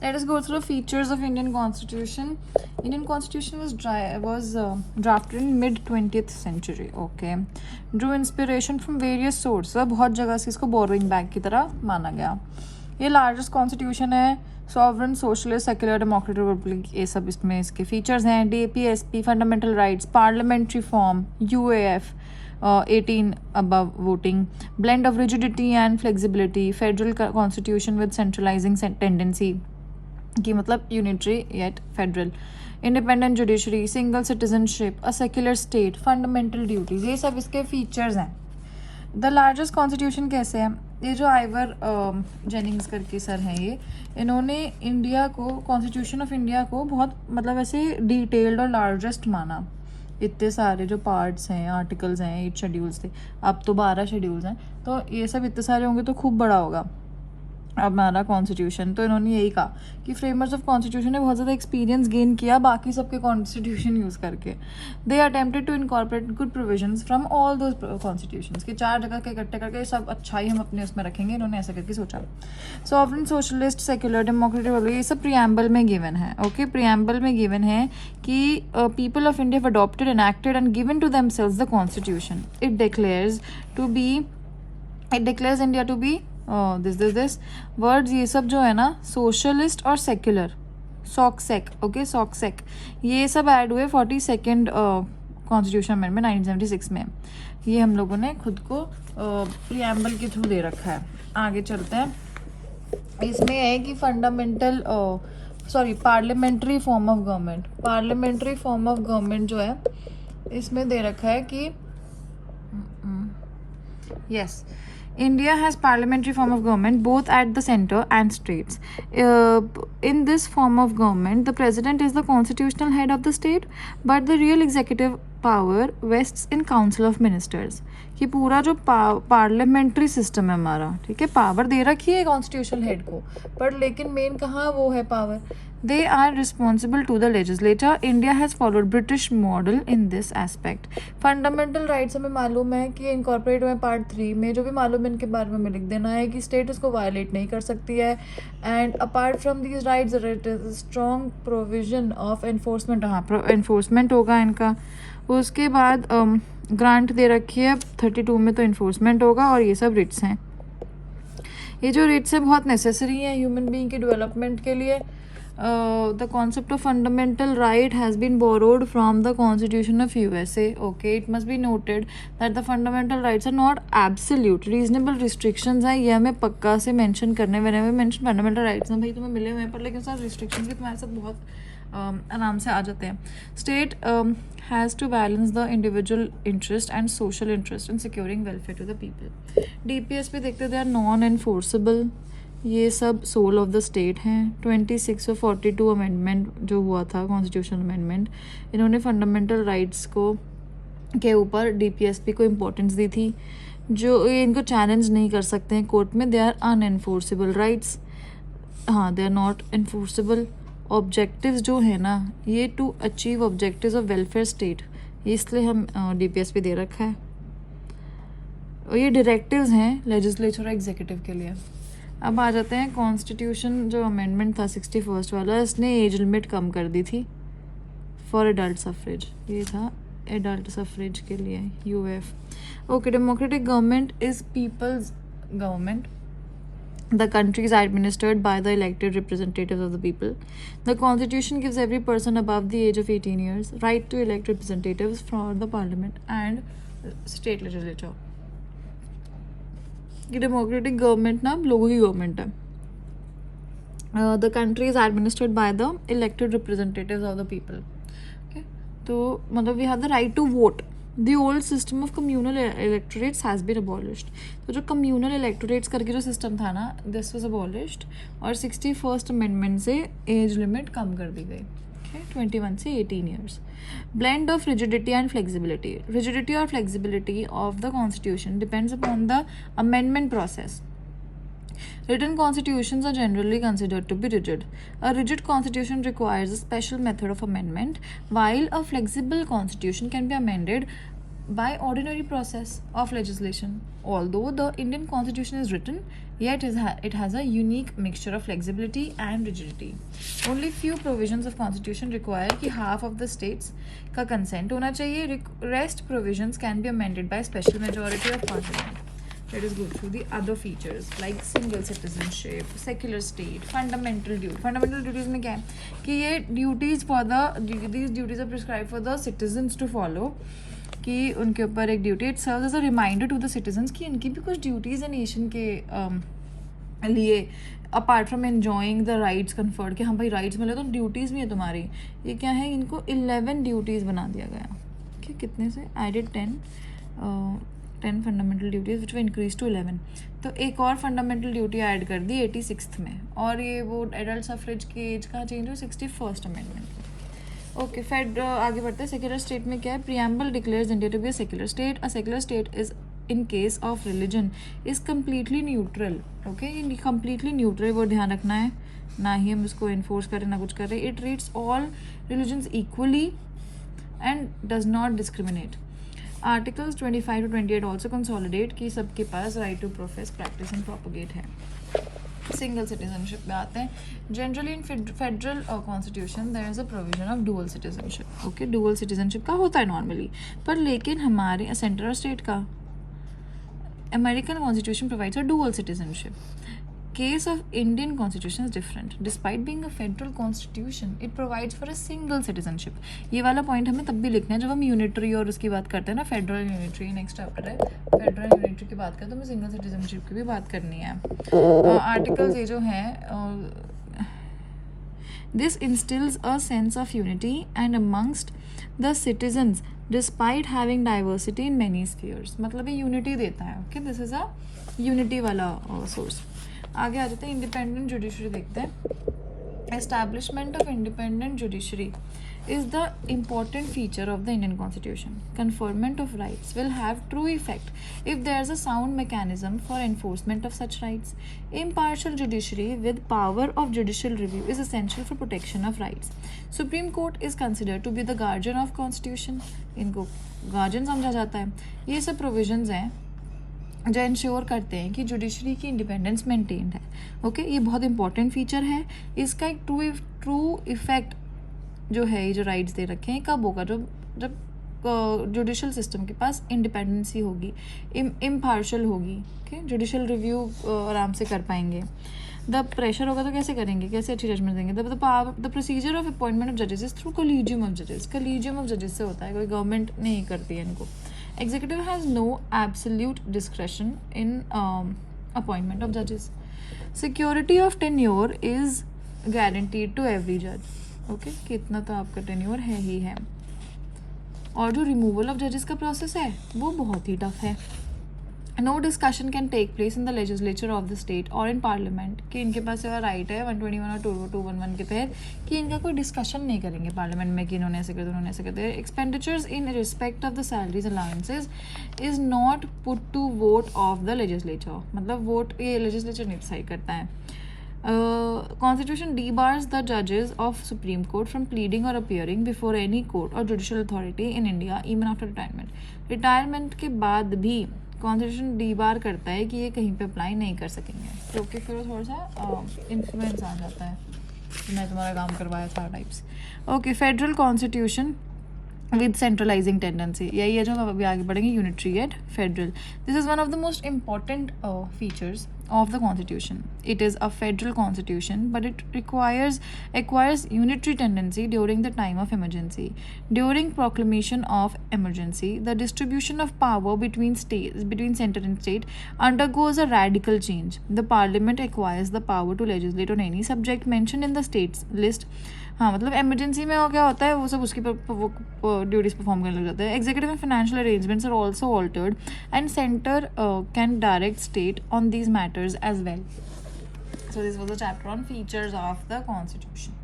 Let us go through the features of Indian Constitution. Indian Constitution was drafted in mid 20th century. Okay, drew inspiration from various sources. बहुत जगह से इसको borrowing back की तरह माना गया. ये लार्जेस्ट कॉन्स्टिट्यूशन है. Sovereign, socialist, secular, democratic Republic, ये सब इसमें इसके फीचर्स हैं. DAP-SP, fundamental rights, parliamentary form, UAF, 18 above voting, blend of rigidity and flexibility, federal constitution with centralizing tendency कि मतलब unitary yet federal, independent judiciary, single citizenship, अ secular state, fundamental duties, ये सब इसके फीचर्स हैं. The largest constitution कैसे है? ये जो आइवर जेनिंग्स करके सर हैं, ये इन्होंने इंडिया को, कॉन्स्टिट्यूशन ऑफ इंडिया को बहुत मतलब ऐसे डिटेल्ड और लार्जेस्ट माना. इतने सारे जो पार्ट्स हैं, आर्टिकल्स हैं, 8 शेड्यूल्स थे, अब तो 12 शेड्यूल्स हैं, तो ये सब इतने सारे होंगे तो खूब बड़ा होगा अब हमारा कॉन्स्टिट्यूशन. तो इन्होंने यही कहा कि फ्रेमर्स ऑफ कॉन्स्टिट्यूशन ने बहुत ज़्यादा एक्सपीरियंस गेन किया बाकी सबके कॉन्स्टिट्यूशन यूज़ करके. They attempted to incorporate good provisions from all those constitutions के 4 जगह के इकट्ठे करके सब अच्छा ही हम अपने उसमें रखेंगे. इन्होंने ऐसा करके सोचा. सॉवरेन, सोशलिस्ट, सेक्युलर, डेमोक्रेटिक, ये सब प्रीएम्बल में गिवन है. ओके, प्रीएम्बल में गिवन है कि people of India have adopted, enacted and given to themselves the constitution. It declares India to be this words, ये सब जो है ना, सोशलिस्ट और सेक्युलर, सॉक्सेक. ओके, सॉक्सेक, ये सब ऐड हुए 42nd कॉन्स्टिट्यूशन अमेंडमेंट 1976 में. ये हम लोगों ने खुद को प्रीएम्बल के थ्रू दे रखा है. आगे चलते हैं. इसमें है कि fundamental parliamentary form of government. Parliamentary form of government जो है इसमें दे रखा है कि yes, India has parliamentary form of government both at the center and states. In this form of government, the president is the constitutional head of the state, but the real executive power vests in council of ministers. कि पूरा जो parliamentary system है हमारा, ठीक है, power दे रखी है constitutional head को, पर लेकिन मेन कहाँ वो है power? They are responsible to the legislature. India has followed British model in this aspect. Fundamental rights हमें मालूम है कि इनकॉर्पोरेट हुए पार्ट 3 में. जो भी मालूम है इनके बारे में हमें लिख देना है कि स्टेट इसको वायलेट नहीं कर सकती है. And apart from these rights strong provision of enforcement. हाँ, एनफोर्समेंट होगा इनका. उसके बाद ग्रांट दे रखी है 32 में, तो इन्फोर्समेंट होगा. और ये सब रिट्स हैं. ये जो रिट्स है बहुत नेसेसरी है ह्यूमन बीइंग के डेवलपमेंट के लिए. The concept of fundamental right has been borrowed from the Constitution of USA. Okay, it must be noted that the fundamental rights are not absolute. Reasonable restrictions हैं, ये हमें पक्का से mention करने. whenever we mention fundamental rights ना भाई तुम्हें मिले हुए हैं, पर लेकिन साथ restrictions भी तुम्हारे साथ बहुत आराम से आ जाते हैं. State has to balance the individual interest and social interest in securing welfare to the people. DPS पे देखते they are non-enforceable. ये सब सोल ऑफ द स्टेट हैं. 26 और 42 अमेंडमेंट जो हुआ था, कॉन्स्टिट्यूशन अमेंडमेंट, इन्होंने फंडामेंटल राइट्स को के ऊपर DPSP को इम्पोर्टेंस दी थी. जो ये इनको चैलेंज नहीं कर सकते हैं कोर्ट में. They are unenforceable rights. हाँ, they are not enforceable. Objectives जो है ना, ये to achieve objectives of welfare state, इसलिए हम DPSP दे रखा है. और ये डायरेक्टिव्स हैं लेजिस्लेचर और एग्जीक्यूटिव के लिए. अब आ जाते हैं कॉन्स्टिट्यूशन जो अमेंडमेंट था 61st वाला, इसने एज लिमिट कम कर दी थी फॉर एडल्ट सफरेज. ये था एडल्ट सफरेज के लिए, UF. Okay, democratic government is people's government. The country is administered by the elected representatives of the people. The constitution gives every person above the age of 18 years right to elect representatives from the parliament and state legislature. ये democratic government ना लोगों की government है. The country is administered by the elected representatives of the people. Okay, तो मतलब we have the right to vote. The old system of communal electorates has been abolished. तो जो communal electorates करके जो सिस्टम था ना, this was abolished. और 61st amendment से एज लिमिट कम कर दी गई. 21 से 18 years. Blend of rigidity and flexibility. Rigidity or flexibility of the constitution depends upon the amendment process. Written constitutions are generally considered to be rigid. A rigid constitution requires a special method of amendment, while a flexible constitution can be amended by ordinary process of legislation. Although the Indian Constitution is written, yet it has a unique mixture of flexibility and rigidity. Only few provisions of Constitution require कि half of the states का consent होना चाहिए. Rest provisions can be amended by special majority of Parliament. Let us go through the other features like single citizenship, secular state, fundamental duty. Fundamental duties में क्या है कि ये duties for the these duties are prescribed for the citizens to follow. कि उनके ऊपर एक duty, it serves as a reminder to the citizens कि इनकी भी कुछ ड्यूटीज़ है नेशन के लिए, apart from enjoying the rights conferred कि हाँ भाई राइट्स मिले तो ड्यूटीज़ भी है तुम्हारी. ये क्या है, इनको 11 ड्यूटीज़ बना दिया गया. ठीक, कितने से added 10 fundamental duties which were increase to 11. तो एक और फंडामेंटल ड्यूटी ऐड कर दी 86th में. और ये वो एडल्ट सफरेज की एज कहाँ चेंज हुई, 61st अमेंडमेंट में. ओके, आगे बढ़ते हैं. सेक्युलर स्टेट में क्या है, preamble declares India to be a secular state. A secular state is in case of religion is completely neutral. Okay, ये कम्प्लीटली न्यूट्रल, वो ध्यान रखना है, ना ही हम इसको इन्फोर्स करें ना कुछ करें. It treats all religions equally and does not discriminate. Articles 25 to 28 also consolidate कि सबके पास right to profess, practice and propagate है. सिंगल सिटीजनशिप में आते हैं. Generally in federal constitution there is a provision of dual citizenship. Okay, dual citizenship का होता है नॉर्मली, पर लेकिन हमारे सेंट्रल स्टेट का American constitution provides a dual citizenship. Case of Indian constitution is different. Despite being a federal constitution, it provides for a single citizenship. ये वाला point हमें तब भी लिखना है जब हम यूनिटरी और उसकी बात करते हैं ना, फेडरल यूनिटरी. नेक्स्ट चैप्टर है फेडरल यूनिटरी की बात करें तो हमें सिंगल सिटीजनशिप की भी बात करनी है. आर्टिकल्स ये जो हैं, this instills a sense of unity and amongst the citizens despite having diversity in many spheres. मतलब ये यूनिटी देता है. Okay, this is a unity वाला सोर्स. आगे आ जाते हैं, इंडिपेंडेंट जुडिशरी देखते हैं. Establishment of independent judiciary is the important feature of the Indian Constitution. Conferment of rights will have true effect if there is a sound mechanism for enforcement of such rights. Impartial judiciary with power of judicial review is essential for protection of rights. Supreme Court is considered to be the guardian of Constitution. इनको guardian समझा जाता है. ये सब provisions हैं जो ensure करते हैं कि जुडिशरी की इंडिपेंडेंस मेंटेन्ड है. ओके, ये बहुत इंपॉर्टेंट फीचर है. इसका एक ट्रू इफेक्ट जो है, ये जो राइट्स दे रखे हैं, कब होगा, जब जुडिशल सिस्टम के पास इंडिपेंडेंसी होगी, इम्पार्शल होगी. ओके, जुडिशल रिव्यू आराम से कर पाएंगे. द प्रेशर होगा तो कैसे करेंगे, कैसे अच्छी जजमेंट देंगे. The procedure of appointment of जजेस इज थ्रू कॉलेजियम ऑफ जजेस. कॉलेजियम ऑफ जजेस से होता है, कोई गवर्नमेंट नहीं करती है इनको. Executive has no absolute discretion in appointment of judges. Security of tenure is guaranteed to every judge. Okay, कि इतना तो आपका tenure है ही है. और जो removal of judges का process है वो बहुत ही tough है. No discussion can take place in the legislature of the state or in parliament. कि इनके पास ये राइट है 121 और 211 के तहत कि इनका कोई डिस्कशन नहीं करेंगे पार्लियामेंट में कि इन्होंने ऐसे कर दिया, उन्होंने ऐसे कर दिया. Expenditures in respect of the salaries allowances is not put to vote of the legislature. मतलब वोट ये लेजिस्लेचर नहीं डिसाइड करता है. Constitution debars the judges of Supreme Court from pleading or appearing before any court or judicial authority in India even after retirement. Retirement के बाद भी constitution debar करता है कि ये कहीं पे अप्लाई नहीं कर सकेंगे, क्योंकि फिर थोड़ा सा इन्फ्लुएंस आ जाता है कि मैं तुम्हारा काम करवाया था types. Okay, federal constitution with centralizing tendency. यही है जो हम अभी आगे बढ़ेंगे, unitary and federal. This is one of the most important features of the constitution. It is a federal constitution, but it acquires unitary tendency during the time of emergency. During proclamation of emergency, the distribution of power between center and state undergoes a radical change. The parliament acquires the power to legislate on any subject mentioned in the states list. हाँ, मतलब emergency में क्या होता है वो सब उसकी duties perform करने लग जाते हैं. Executive and financial arrangements are also altered and centre can direct state on these matters as well. So this was a chapter on features of the constitution.